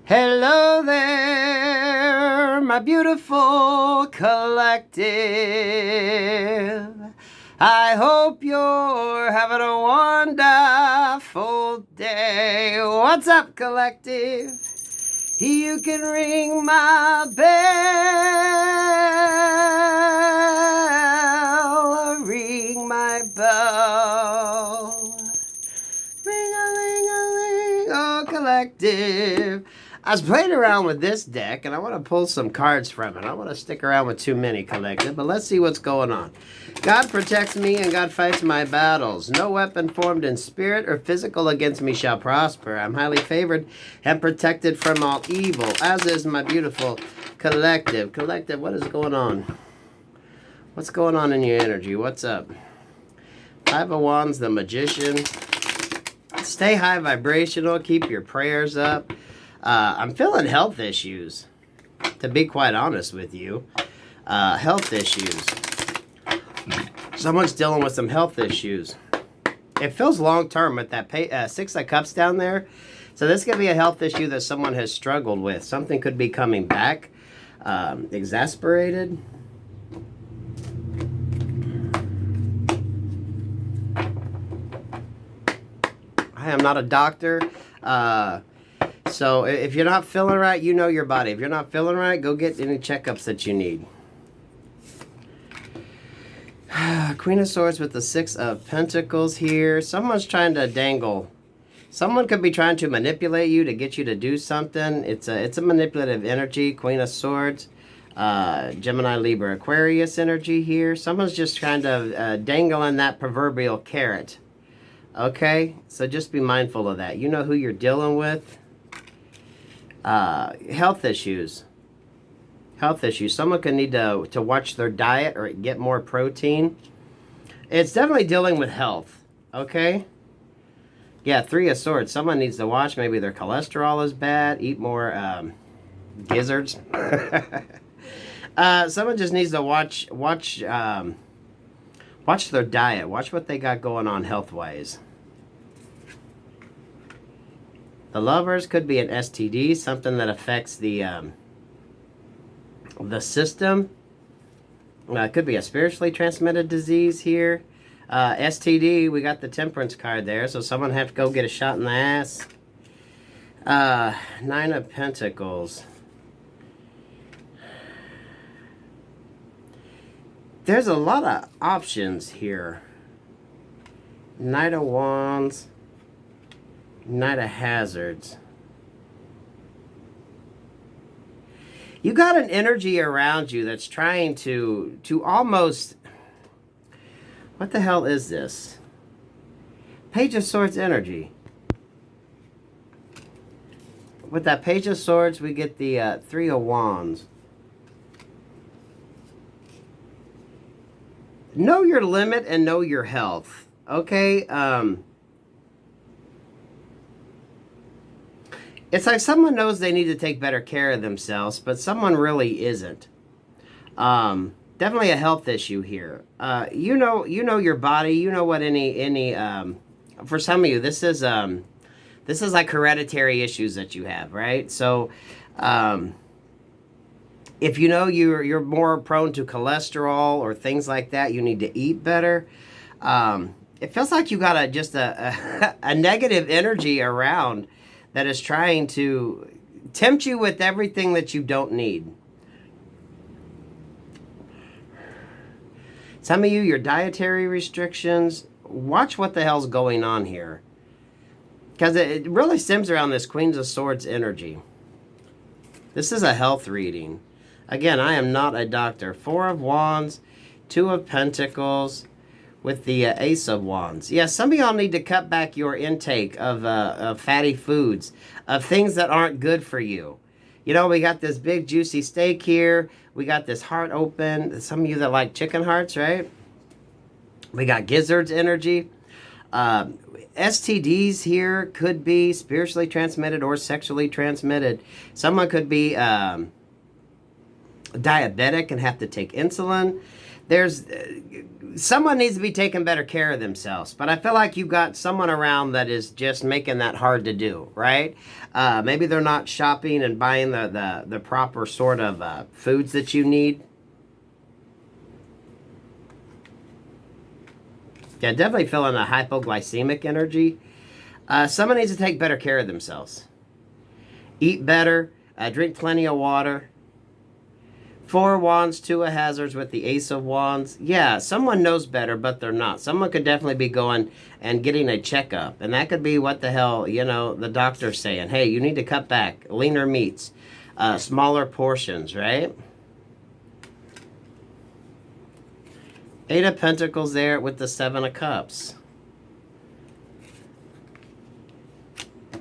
Hello there, my beautiful collective. I hope you're having a wonderful day. What's up, collective? You can ring my bell, ring my bell. Ring-a-ling-a-ling, oh, collective. I was playing around with this deck, and I want to pull some cards from it. I want to stick around with too many, collective, but let's see what's going on. God protects me, and God fights my battles. No weapon formed in spirit or physical against me shall prosper. I'm highly favored and protected from all evil, as is my beautiful collective. Collective, what is going on? What's going on in your energy? What's up? Five of Wands, the Magician. Stay high vibrational. Keep your prayers up. I'm feeling health issues, to be quite honest with you. Health issues. Someone's dealing with some health issues. It feels long-term with that Six of Cups down there. So this could be a health issue that someone has struggled with. Something could be coming back. Exasperated. I am not a doctor. So if you're not feeling right, you know your body. If you're not feeling right, go get any checkups that you need. Queen of Swords with the Six of Pentacles here. Someone's trying to dangle. Someone could be trying to manipulate you to get you to do something. It's a manipulative energy. Queen of Swords. Gemini, Libra, Aquarius energy here. Someone's just trying to dangle in that proverbial carrot. Okay? So just be mindful of that. You know who you're dealing with. Health issues. Health issues. Someone could need to watch their diet or get more protein. It's definitely dealing with health. Okay? Yeah, Three of Swords. Someone needs to watch. Maybe their cholesterol is bad. Eat more gizzards. Someone just needs to watch their diet. Watch what they got going on health-wise. The Lovers could be an STD, something that affects the system. It could be a spiritually transmitted disease here. STD, we got the Temperance card there, so someone have to go get a shot in the ass. Nine of Pentacles. There's a lot of options here. Knight of Wands. Knight of Hazards. You got an energy around you that's trying to almost... What the hell is this? Page of Swords energy. With that Page of Swords, we get the Three of Wands. Know your limit and know your health. Okay? It's like someone knows they need to take better care of themselves, but someone really isn't. Definitely a health issue here. You know your body. You know what any for some of you, this is like hereditary issues that you have, right? So, if you know you're more prone to cholesterol or things like that, you need to eat better. It feels like you got a negative energy around that is trying to tempt you with everything that you don't need. Some of you, your dietary restrictions, watch what the hell's going on here. Because it really stems around this Queen of Swords energy. This is a health reading. Again, I am not a doctor. Four of Wands, Two of Pentacles, with the Ace of Wands. Yeah, some of y'all need to cut back your intake of fatty foods, of things that aren't good for you. You know, we got this big juicy steak here. We got this heart open. Some of you that like chicken hearts, right? We got gizzards energy. STDs here could be spiritually transmitted or sexually transmitted. Someone could be diabetic and have to take insulin. there's someone needs to be taking better care of themselves, but I feel like you've got someone around that is just making that hard to do, right? Maybe they're not shopping and buying the proper sort of foods that you need. Yeah, definitely feeling a hypoglycemic energy. Someone needs to take better care of themselves. Eat better, drink plenty of water. 4 of Wands, 2 of Hazards with the Ace of Wands. Yeah, someone knows better, but they're not. Someone could definitely be going and getting a checkup. And that could be what the hell, you know, the doctor's saying. Hey, you need to cut back. Leaner meats. Smaller portions, right? 8 of Pentacles there with the 7 of Cups.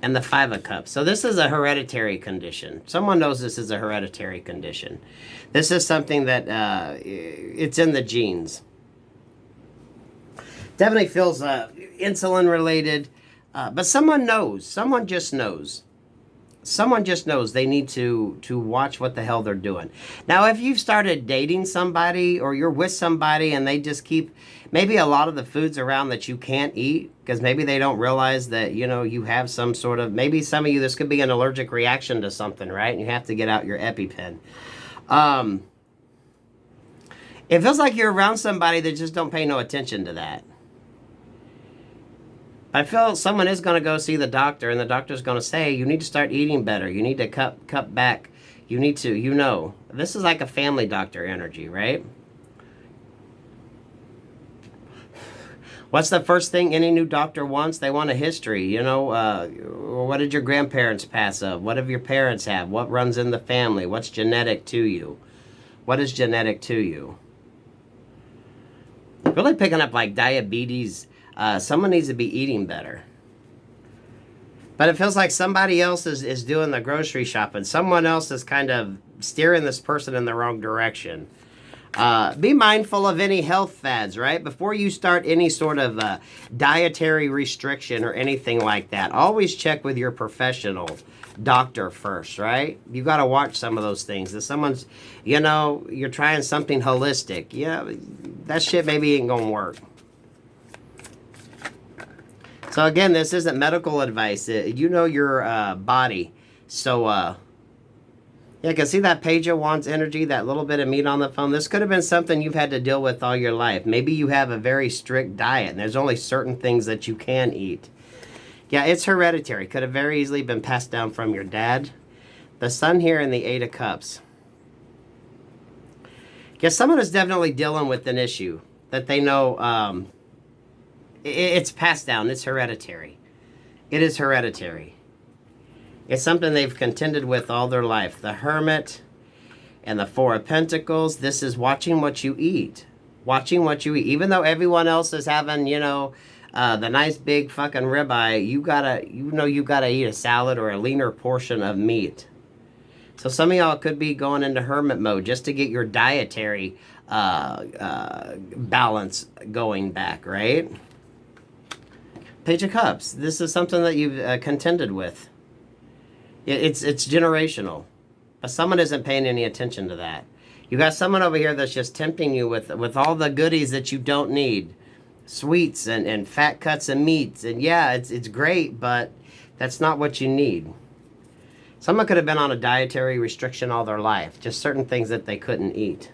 And the 5 of Cups. So this is a hereditary condition. Someone knows this is a hereditary condition. This is something that it's in the genes. Definitely feels insulin related. But someone knows. Someone just knows. Someone just knows they need to watch what the hell they're doing. Now, if you've started dating somebody or you're with somebody and they just keep maybe a lot of the foods around that you can't eat because maybe they don't realize that, you know, you have some sort of, maybe some of you, this could be an allergic reaction to something, right? And you have to get out your EpiPen. It feels like you're around somebody that just don't pay no attention to that. I feel someone is going to go see the doctor, and the doctor's going to say, you need to start eating better. You need to cut back. You need to, you know. This is like a family doctor energy, right? What's the first thing any new doctor wants? They want a history, you know. What did your grandparents pass of? What do your parents have? What runs in the family? What's genetic to you? What is genetic to you? Really picking up like diabetes. Someone needs to be eating better. But it feels like somebody else is doing the grocery shopping. Someone else is kind of steering this person in the wrong direction. Be mindful of any health fads, right? Before you start any sort of dietary restriction or anything like that, always check with your professional doctor first, right? You got to watch some of those things. If someone's, you know, you're trying something holistic, yeah, that shit maybe ain't going to work. So again, this isn't medical advice. You know your body. So, yeah, I can see that Page of Wands energy, that little bit of meat on the phone. This could have been something you've had to deal with all your life. Maybe you have a very strict diet, and there's only certain things that you can eat. Yeah, it's hereditary. Could have very easily been passed down from your dad. The Sun here and the 8 of Cups. Yeah, someone is definitely dealing with an issue that they know it's passed down. It's hereditary. It is hereditary. It's something they've contended with all their life. The Hermit and the 4 of Pentacles. This is watching what you eat. Watching what you eat. Even though everyone else is having, you know, the nice big fucking ribeye, you gotta eat a salad or a leaner portion of meat. So some of y'all could be going into hermit mode just to get your dietary balance going back, right? Page of Cups. This is something that you've contended with. It's generational. But someone isn't paying any attention to that. You got someone over here that's just tempting you with all the goodies that you don't need. Sweets and fat cuts and meats. And yeah, it's great, but that's not what you need. Someone could have been on a dietary restriction all their life. Just certain things that they couldn't eat.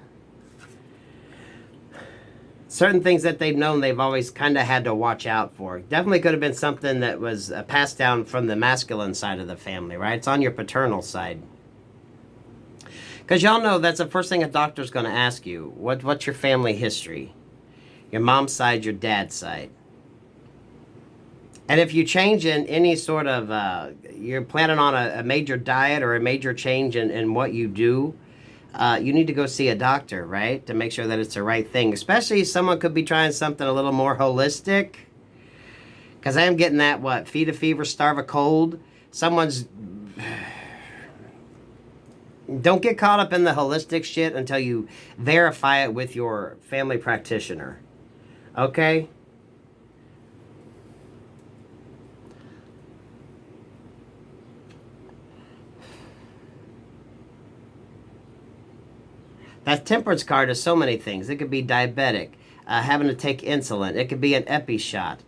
Certain things that they've known they've always kind of had to watch out for. Definitely could have been something that was passed down from the masculine side of the family, right? It's on your paternal side. Because y'all know that's the first thing a doctor's going to ask you. What's your family history? Your mom's side, your dad's side. And if you change in any sort of, you're planning on a major diet or a major change in what you do, you need to go see a doctor, right? To make sure that it's the right thing. Especially someone could be trying something a little more holistic. Because I am getting that, what? Feed a fever, starve a cold. Someone's... Don't get caught up in the holistic shit until you verify it with your family practitioner. Okay? That Temperance card is so many things. It could be diabetic, having to take insulin. It could be an epi shot.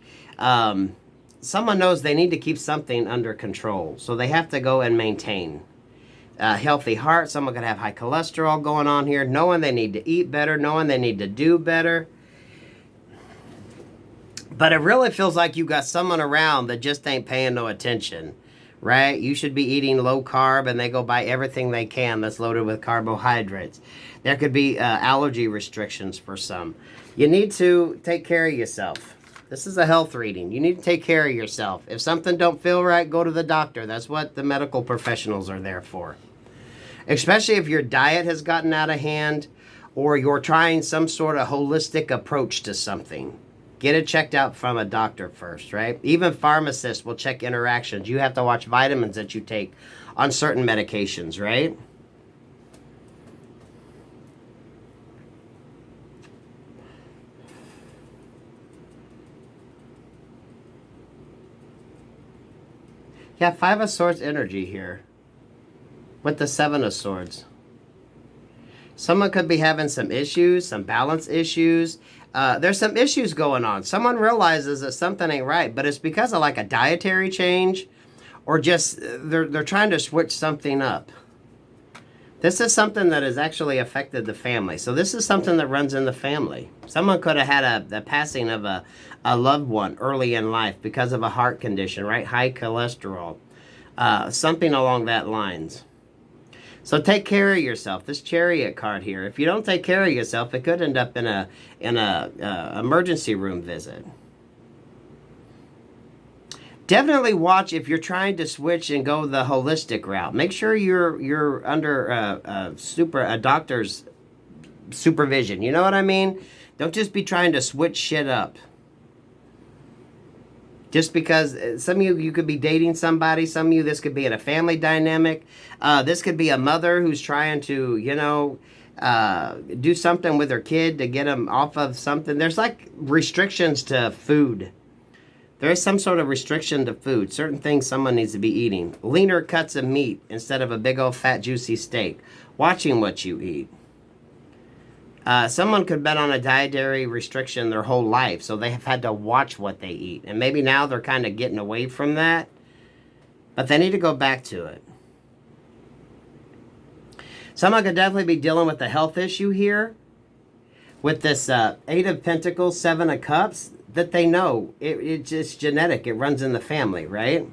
Someone knows they need to keep something under control, so they have to go and maintain a healthy heart. Someone could have high cholesterol going on here, knowing they need to eat better, knowing they need to do better. But it really feels like you got someone around that just ain't paying no attention, right? You should be eating low carb, and they go buy everything they can that's loaded with carbohydrates. There could be allergy restrictions for some. You need to take care of yourself. This is a health reading. You need to take care of yourself. If something don't feel right, go to the doctor. That's what the medical professionals are there for. Especially if your diet has gotten out of hand or you're trying some sort of holistic approach to something. Get it checked out from a doctor first, right? Even pharmacists will check interactions. You have to watch vitamins that you take on certain medications, right? Yeah, Five of Swords energy here with the Seven of Swords. Someone could be having some issues, some balance issues. There's some issues going on. Someone realizes that something ain't right, but it's because of like a dietary change or just they're trying to switch something up. This is something that has actually affected the family. So this is something that runs in the family. Someone could have had the passing of a loved one early in life because of a heart condition, right? High cholesterol, something along that lines. So take care of yourself. This Chariot card here. If you don't take care of yourself, it could end up in a emergency room visit. Definitely watch if you're trying to switch and go the holistic route. Make sure you're under a doctor's supervision. You know what I mean? Don't just be trying to switch shit up. Just because some of you could be dating somebody, some of you this could be in a family dynamic. This could be a mother who's trying to, do something with her kid to get them off of something. There's like restrictions to food. There is some sort of restriction to food. Certain things someone needs to be eating. Leaner cuts of meat instead of a big old fat juicy steak. Watching what you eat. Someone could been on a dietary restriction their whole life, so they have had to watch what they eat. And maybe now they're kind of getting away from that, but they need to go back to it. Someone could definitely be dealing with a health issue here with this Eight of Pentacles, Seven of Cups, that they know it's just genetic. It runs in the family, right?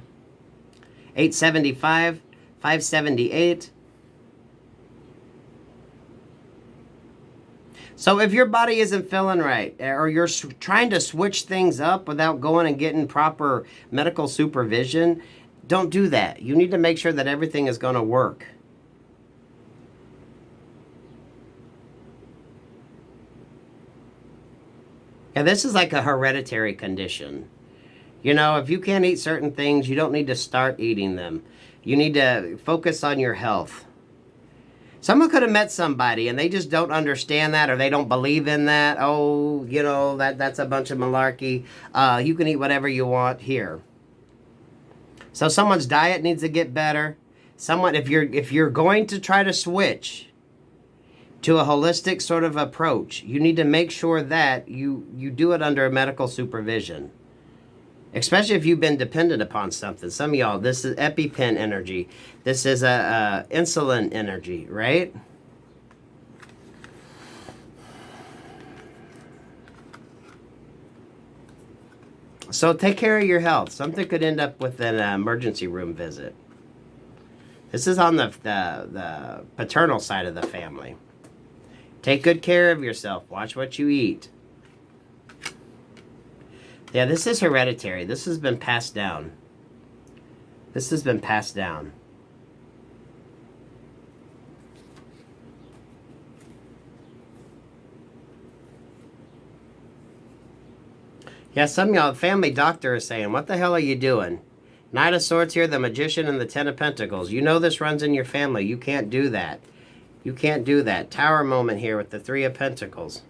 875, 578. So if your body isn't feeling right, or you're trying to switch things up without going and getting proper medical supervision, don't do that. You need to make sure that everything is going to work. Yeah, this is like a hereditary condition. If you can't eat certain things, you don't need to start eating them. You need to focus on your health. Someone could have met somebody and they just don't understand that, or they don't believe in that. Oh, that's a bunch of malarkey. You can eat whatever you want here. So someone's diet needs to get better. If you're going to try to switch to a holistic sort of approach, you need to make sure that you do it under medical supervision. Especially if you've been dependent upon something. Some of y'all, this is EpiPen energy. This is a insulin energy, right? So take care of your health. Something could end up with an emergency room visit. This is on the paternal side of the family. Take good care of yourself. Watch what you eat. Yeah, this is hereditary. This has been passed down. This has been passed down. Yeah, some of y'all, family doctor is saying, what the hell are you doing? Knight of Swords here, the Magician, and the Ten of Pentacles. You know this runs in your family. You can't do that. You can't do that. Tower moment here with the Three of Pentacles.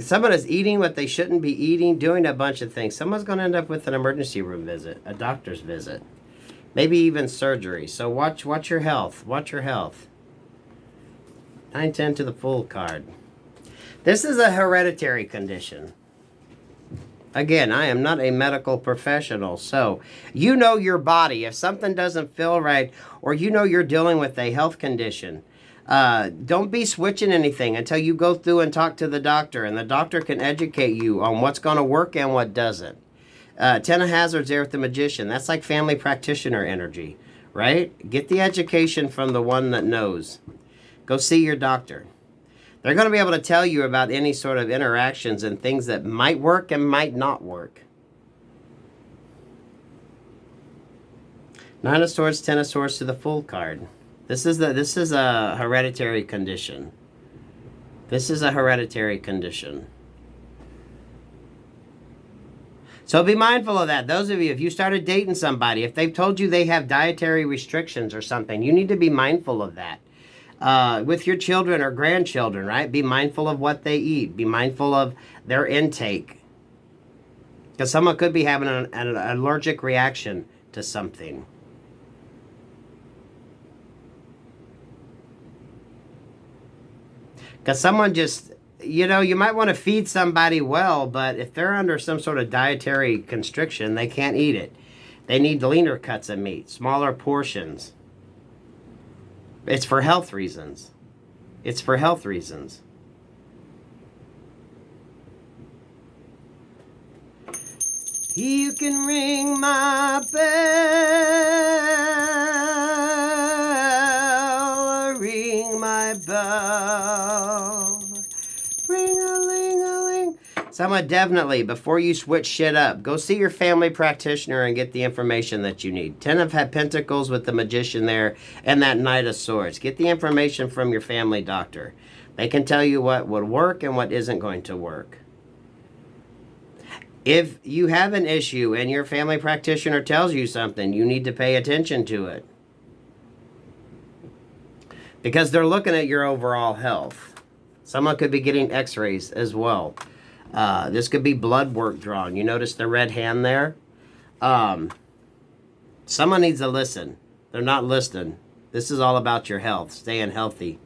Someone is eating what they shouldn't be eating, doing a bunch of things. Someone's going to end up with an emergency room visit, a doctor's visit. maybe even surgery. So watch your health. Watch your health. 9-10 to the Fool card. This is a hereditary condition. Again, I am not a medical professional, so you know your body. If something doesn't feel right, or you know you're dealing with a health condition, don't be switching anything until you go through and talk to the doctor, and the doctor can educate you on what's going to work and what doesn't. Ten of Hazards there with the Magician. That's like family practitioner energy, right? Get the education from the one that knows. Go see your doctor. They're going to be able to tell you about any sort of interactions and things that might work and might not work. 9 of Swords, 10 of Swords to the Fool card. This is a hereditary condition. This is a hereditary condition. So be mindful of that. Those of you, if you started dating somebody, if they've told you they have dietary restrictions or something, you need to be mindful of that. With your children or grandchildren, right? Be mindful of what they eat. Be mindful of their intake. Because someone could be having an allergic reaction to something. Because someone just, you know, you might want to feed somebody well, but if they're under some sort of dietary constriction, they can't eat it. They need leaner cuts of meat, smaller portions. It's for health reasons. It's for health reasons. You can ring my bell, ring my bell, ring-a-ling-a-ling. Someone definitely, before you switch shit up, go see your family practitioner and get the information that you need. 10 of Pentacles with the Magician there and that Knight of Swords. Get the information from your family doctor. They can tell you what would work and what isn't going to work. If you have an issue and your family practitioner tells you something, you need to pay attention to it. Because they're looking at your overall health. Someone could be getting x-rays as well. This could be blood work drawn. You notice the red hand there? Someone needs to listen. They're not listening. This is all about your health, staying healthy.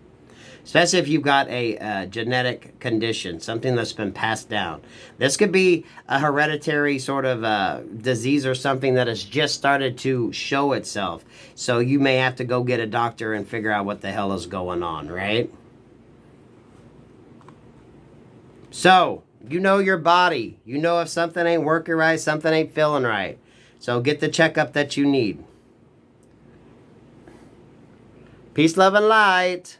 Especially if you've got a genetic condition, something that's been passed down. This could be a hereditary sort of disease or something that has just started to show itself. So you may have to go get a doctor and figure out what the hell is going on, right? So, you know your body. You know if something ain't working right, something ain't feeling right. So get the checkup that you need. Peace, love, and light.